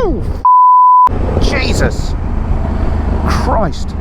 Oh! Jesus! Christ!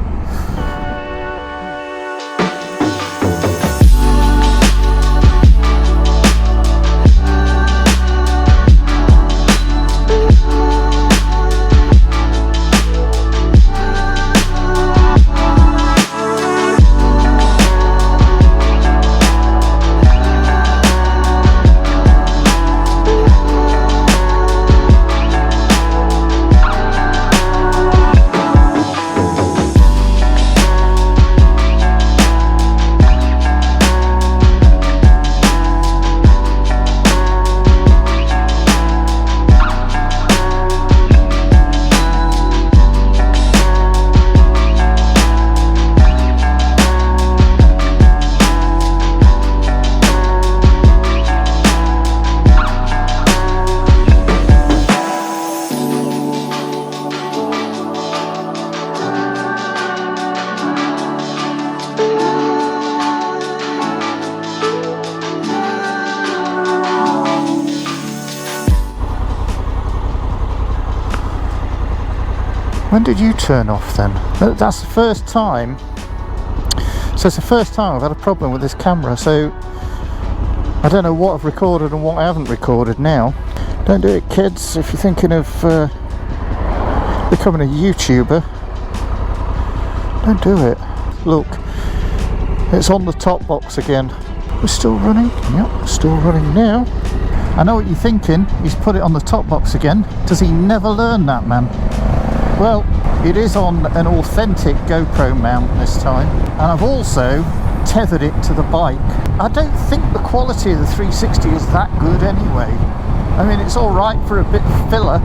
When did you turn off then? That's the first time. So it's the first time I've had a problem with this camera, so I don't know what I've recorded and what I haven't recorded now. Don't do it, kids, if you're thinking of becoming a YouTuber. Don't do it. Look, it's on the top box again. We're still running? Yep, still running now. I know what you're thinking, he's put it on the top box again. Does he never learn that, man? Well, it is on an authentic GoPro mount this time, and I've also tethered it to the bike. I don't think the quality of the 360 is that good anyway. I mean, it's alright for a bit of filler.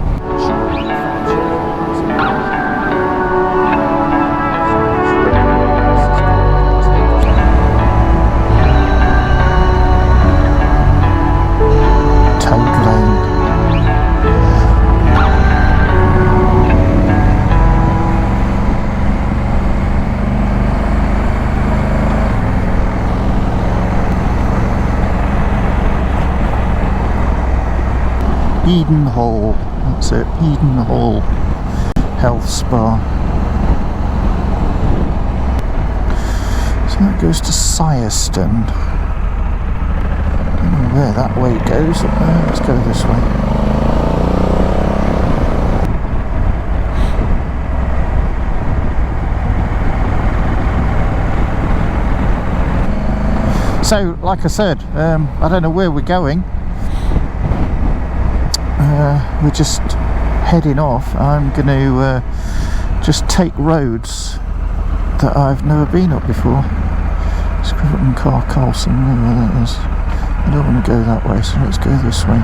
Eden Hall, that's it, Eden Hall Health Spa. So that goes to Syerston. Don't know where that way goes. Let's go this way. So, like I said, I don't know where we're going. We're just heading off. I'm going to just take roads that I've never been up before. Scriveton Car Carlson, I don't know where that is. I don't want to go that way, so let's go this way.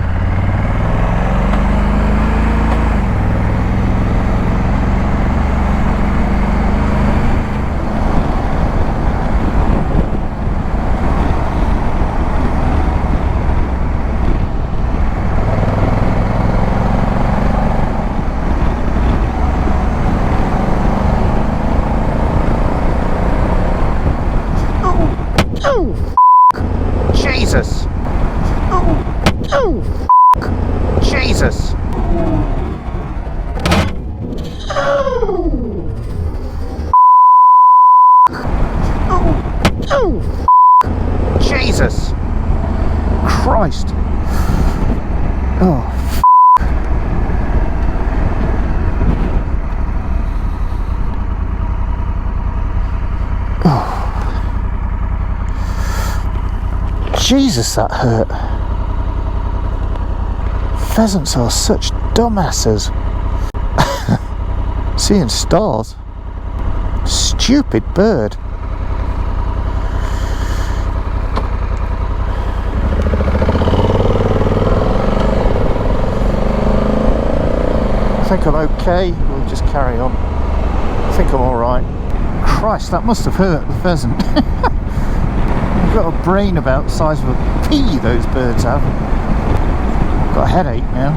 Jesus! Oh! Jesus! Oh! Jesus! Christ! Oh! Jesus, that hurt. Pheasants are such dumbasses. Seeing stars. Stupid bird. I think I'm okay. We'll just carry on. I think I'm alright. Christ, that must have hurt the pheasant. Got a brain about the size of a pea, those birds have. Got a headache now.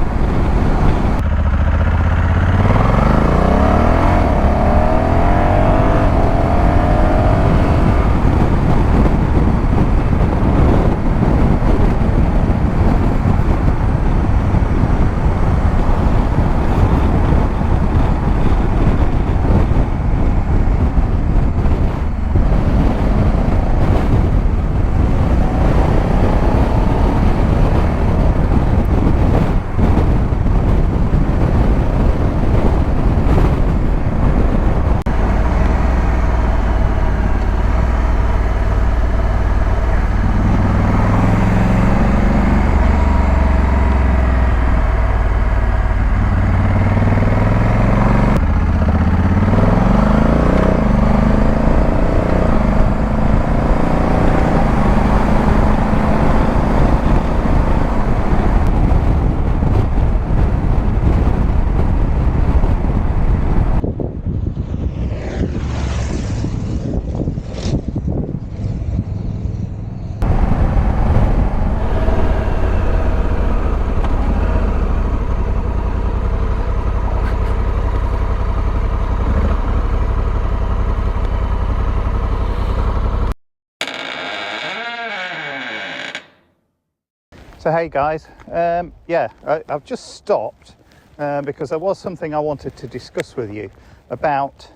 So hey guys, I've just stopped because there was something I wanted to discuss with you about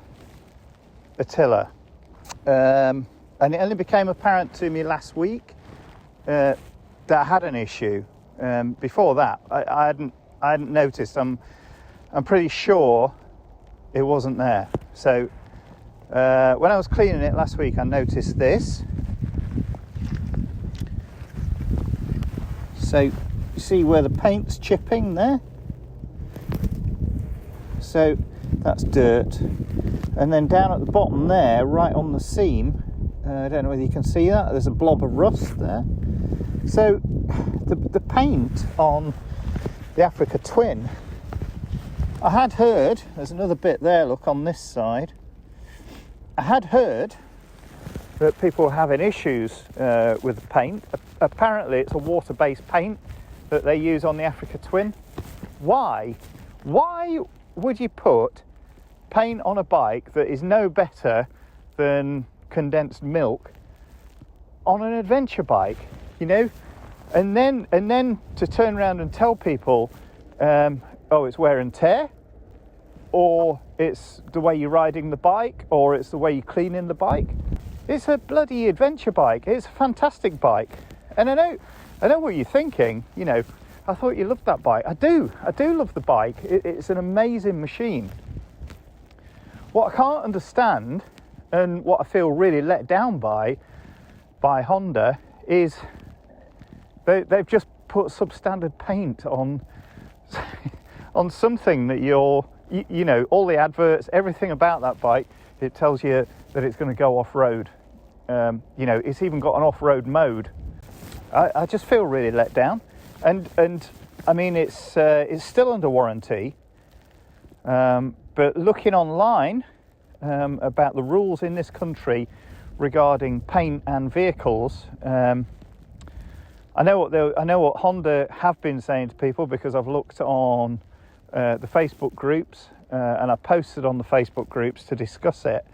Attila, and it only became apparent to me last week that I had an issue. Before that, I hadn't noticed. I'm pretty sure it wasn't there. So when I was cleaning it last week, I noticed this. So you see where the paint's chipping there? So that's dirt. And then down at the bottom there, right on the seam, I don't know whether you can see that, there's a blob of rust there. So the paint on the Africa Twin, I had heard, there's another bit there, look, on this side. I had heard that people were having issues with the paint. Apparently it's a water-based paint that they use on the Africa Twin. Why would you put paint on a bike that is no better than condensed milk on an adventure bike, you know? And then to turn around and tell people, oh, it's wear and tear, or it's the way you're riding the bike, or it's the way you're cleaning the bike. It's a bloody adventure bike. It's a fantastic bike. And I know what you're thinking, you know, I thought you loved that bike. I do love the bike. It's an amazing machine. What I can't understand, and what I feel really let down by Honda, is they've just put substandard paint on something that you know, all the adverts, everything about that bike, it tells you that it's going to go off-road. You know, it's even got an off-road mode. I just feel really let down, and I mean it's still under warranty, but looking online about the rules in this country regarding paint and vehicles, I know what Honda have been saying to people, because I've looked on the Facebook groups and I posted on the Facebook groups to discuss it.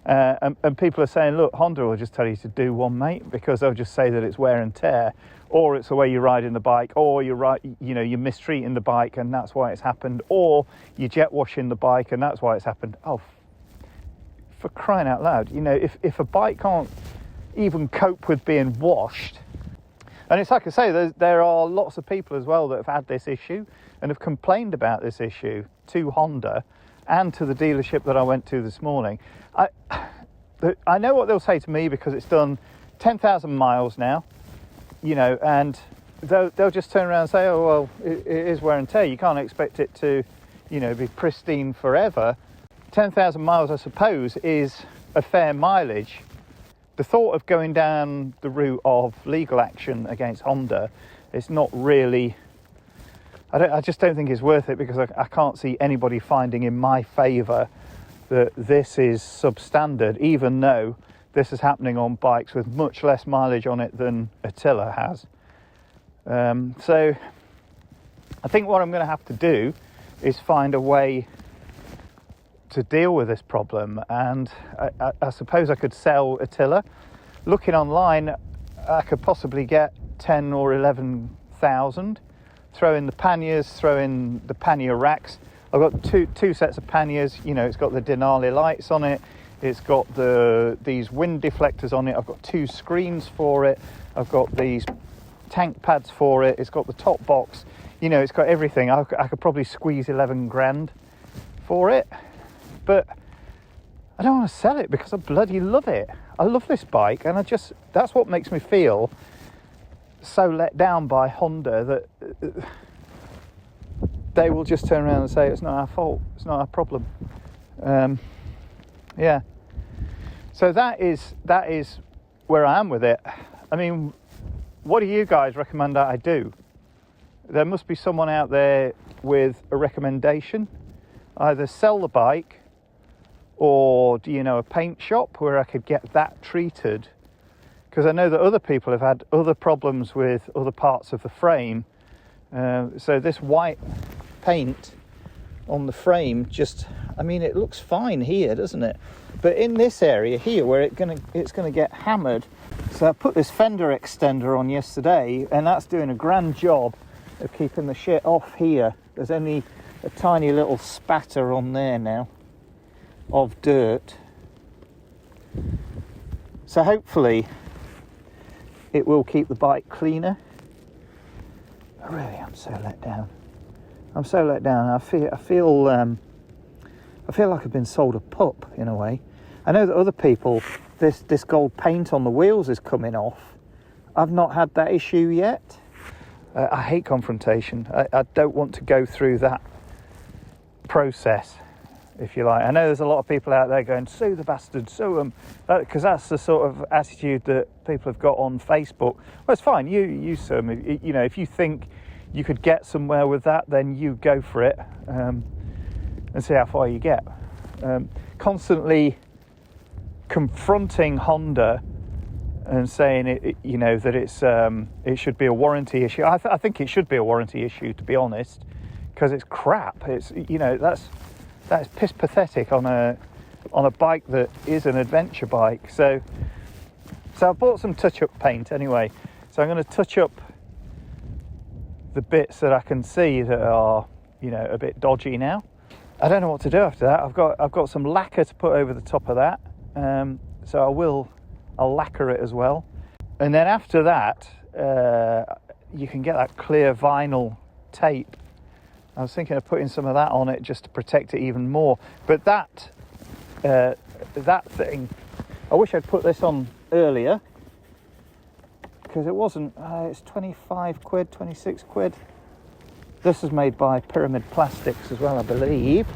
And people are saying, look, Honda will just tell you to do one, mate, because they'll just say that it's wear and tear, or it's the way you're riding the bike, or you're mistreating the bike and that's why it's happened, or you're jet washing the bike and that's why it's happened. Oh, for crying out loud, you know, if a bike can't even cope with being washed, and it's like I say, there are lots of people as well that have had this issue and have complained about this issue to Honda and to the dealership that I went to this morning. I know what they'll say to me, because it's done 10,000 miles now, you know, and they'll just turn around and say, oh, well, it is wear and tear. You can't expect it to, you know, be pristine forever. 10,000 miles, I suppose, is a fair mileage. The thought of going down the route of legal action against Honda, it's not really, I just don't think it's worth it, because I can't see anybody finding in my favour that this is substandard, even though this is happening on bikes with much less mileage on it than Attila has. So I think what I'm going to have to do is find a way to deal with this problem, and I suppose I could sell Attila. Looking online, I could possibly get 10 or 11,000. Throw in the panniers, throw in the pannier racks. I've got two sets of panniers. You know, it's got the Denali lights on it. It's got these wind deflectors on it. I've got 2 screens for it. I've got these tank pads for it. It's got the top box. You know, it's got everything. I could probably squeeze 11 grand for it, but I don't want to sell it because I bloody love it. I love this bike, and that's what makes me feel so let down by Honda, that they will just turn around and say it's not our fault, it's not our problem. Yeah, so that is where I am with it. I mean, what do you guys recommend that I do? There must be someone out there with a recommendation. Either sell the bike, or do you know a paint shop where I could get that treated? Because I know that other people have had other problems with other parts of the frame. So this white paint on the frame, just, I mean, it looks fine here, doesn't it? But in this area here where it's gonna get hammered, so I put this fender extender on yesterday, and that's doing a grand job of keeping the shit off here. There's only a tiny little spatter on there now of dirt. So hopefully it will keep the bike cleaner. But really, I'm so let down. I'm so let down. I feel like I've been sold a pup in a way. I know that other people, this gold paint on the wheels is coming off. I've not had that issue yet. I hate confrontation. I don't want to go through that process, if you like. I know there's a lot of people out there going, sue the bastard, sue them, because that's the sort of attitude that people have got on Facebook. Well, it's fine, you sue them. You know, if you think you could get somewhere with that, then you go for it, and see how far you get. Constantly confronting Honda and saying that it should be a warranty issue. I think it should be a warranty issue, to be honest, because it's crap. It's that's piss pathetic on a bike that is an adventure bike. So I bought some touch-up paint anyway. So I'm going to touch up the bits that I can see that are a bit dodgy now. I don't know what to do after that. I've got some lacquer to put over the top of that. So I'll lacquer it as well. And then after that, you can get that clear vinyl tape. I was thinking of putting some of that on it just to protect it even more. But that thing, I wish I'd put this on earlier, because it wasn't, it's 25 quid, 26 quid. This is made by Pyramid Plastics as well, I believe.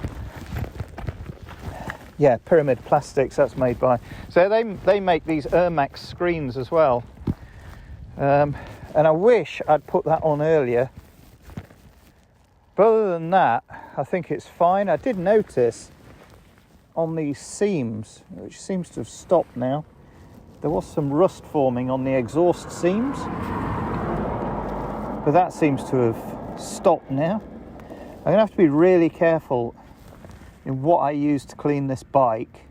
Yeah, Pyramid Plastics, that's made by. So they make these Ermax screens as well. And I wish I'd put that on earlier. But other than that, I think it's fine. I did notice on these seams, which seems to have stopped now, there was some rust forming on the exhaust seams. But that seems to have stopped now. I'm going to have to be really careful in what I use to clean this bike,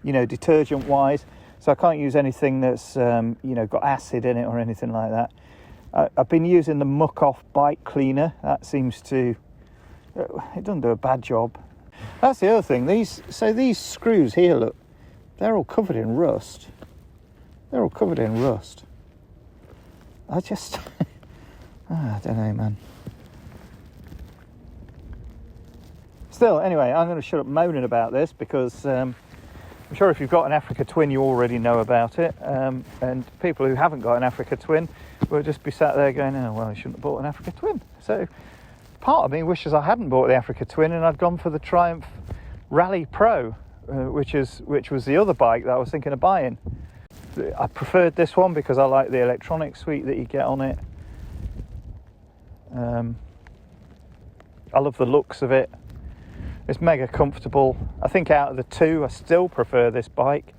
detergent wise. So I can't use anything that's got acid in it or anything like that. I've been using the Muck Off bike cleaner. That seems to, it doesn't do a bad job. That's the other thing. These screws here, look, they're all covered in rust. I just I don't know, man. Still, anyway, I'm going to shut up moaning about this, because I'm sure if you've got an Africa Twin, you already know about it. And people who haven't got an Africa Twin will just be sat there going, oh, well, I shouldn't have bought an Africa Twin. So part of me wishes I hadn't bought the Africa Twin and I'd gone for the Triumph Rally Pro, which was the other bike that I was thinking of buying. I preferred this one because I like the electronic suite that you get on it. I love the looks of it. It's mega comfortable. I think out of the two, I still prefer this bike,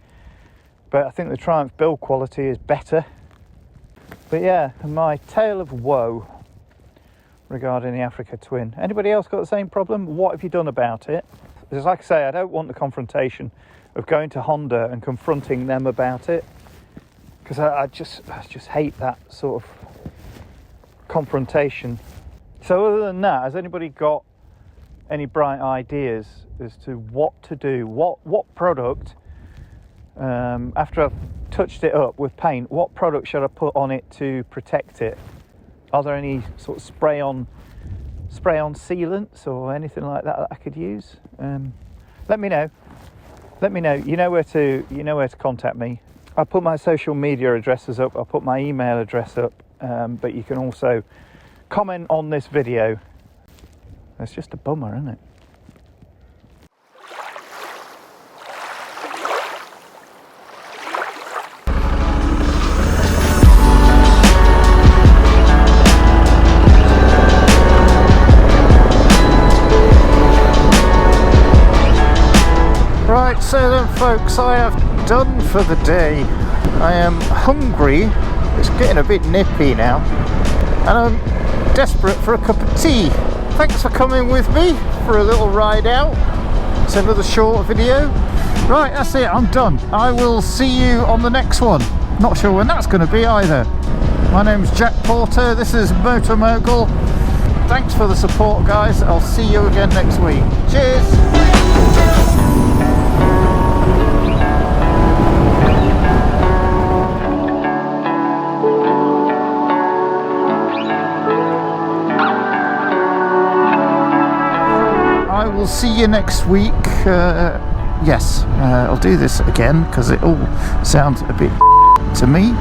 but I think the Triumph build quality is better. But yeah, my tale of woe regarding the Africa Twin. Anybody else got the same problem? What have you done about it? Because like I say, I don't want the confrontation of going to Honda and confronting them about it, because I just hate that sort of confrontation. So other than that, has anybody got any bright ideas as to what to do? What product, after I've touched it up with paint, what product should I put on it to protect it? Are there any sort of spray on sealants or anything like that I could use? Let me know. You know where to contact me. I'll put my social media addresses up. I'll put my email address up. But you can also comment on this video. It's just a bummer, isn't it? Right, so then folks, I have done for the day. I am hungry. It's getting a bit nippy now, and I'm desperate for a cup of tea. Thanks for coming with me for a little ride out. It's another short video. Right, that's it, I'm done. I will see you on the next one. Not sure when that's going to be either. My name's Jack Porter, this is Motor Mogul. Thanks for the support, guys. I'll see you again next week. Cheers! I will see you next week. Yes, I'll do this again because it all sounds a bit to me.